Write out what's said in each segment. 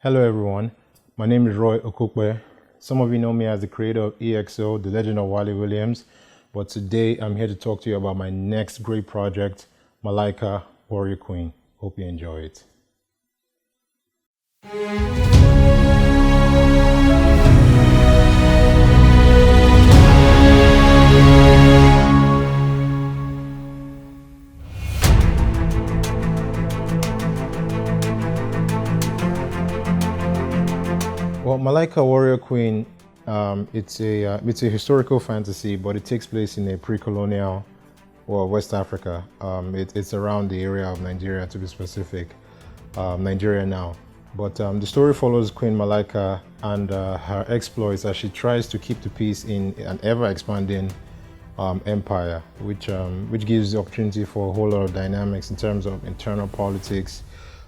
Hello everyone, my name is Roy Okokwe. Some of you know me as the creator of EXO, The Legend of Wally Williams, but today I'm here to talk to you about my next great project, Malika, Warrior Queen. Hope you enjoy it. Well, Malika Warrior Queen, it's a historical fantasy, but it takes place in a pre-colonial, well, West Africa. It's around the area of Nigeria, to be specific, Nigeria now. But the story follows Queen Malika and her exploits as she tries to keep the peace in an ever-expanding empire, which gives the opportunity for a whole lot of dynamics in terms of internal politics,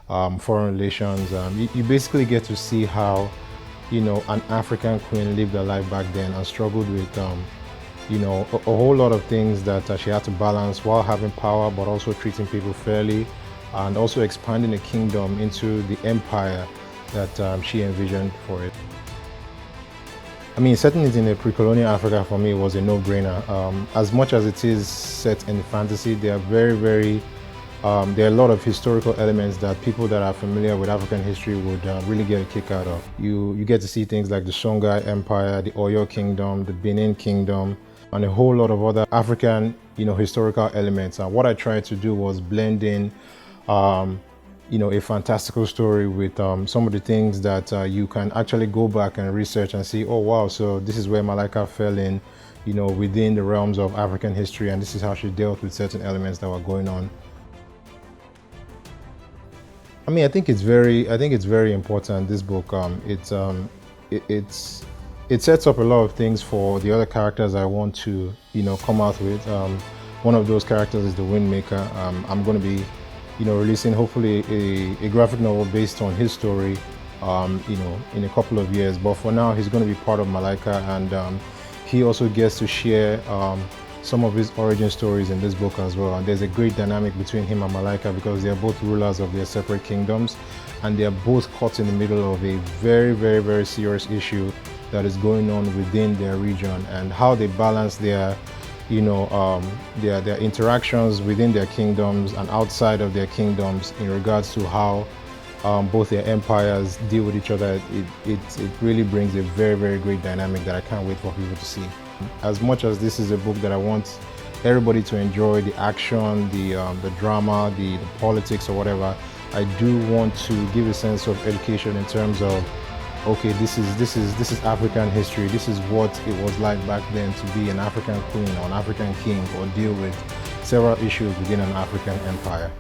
foreign relations. You basically get to see how an African queen lived her life back then and struggled with, a whole lot of things that she had to balance while having power, but also treating people fairly and also expanding the kingdom into the empire that she envisioned for it. I mean, setting it in a pre-colonial Africa for me was a no-brainer. As much as it is set in fantasy, there are a lot of historical elements that people that are familiar with African history would really get a kick out of. You get to see things like the Songhai Empire, the Oyo Kingdom, the Benin Kingdom, and a whole lot of other African, historical elements. And what I tried to do was blend in, a fantastical story with some of the things that you can actually go back and research and see, oh wow, so this is where Malika fell in, within the realms of African history, and this is how she dealt with certain elements that were going on. I mean, I think it's very important. This book, it sets up a lot of things for the other characters I want to, come out with. One of those characters is the Windmaker. I'm going to be, releasing hopefully a graphic novel based on his story, in a couple of years. But for now, he's going to be part of Malika, and he also gets to share some of his origin stories in this book as well. And there's a great dynamic between him and Malika because they are both rulers of their separate kingdoms, and they are both caught in the middle of a very serious issue that is going on within their region, and how they balance their interactions within their kingdoms and outside of their kingdoms in regards to how both their empires deal with each other. It really brings a very great dynamic that I can't wait for people to see. As much as this is a book that I want everybody to enjoy, the action, the drama, the politics or whatever, I do want to give a sense of education in terms of, okay, this is African history. This is what it was like back then to be an African queen or an African king or deal with several issues within an African empire.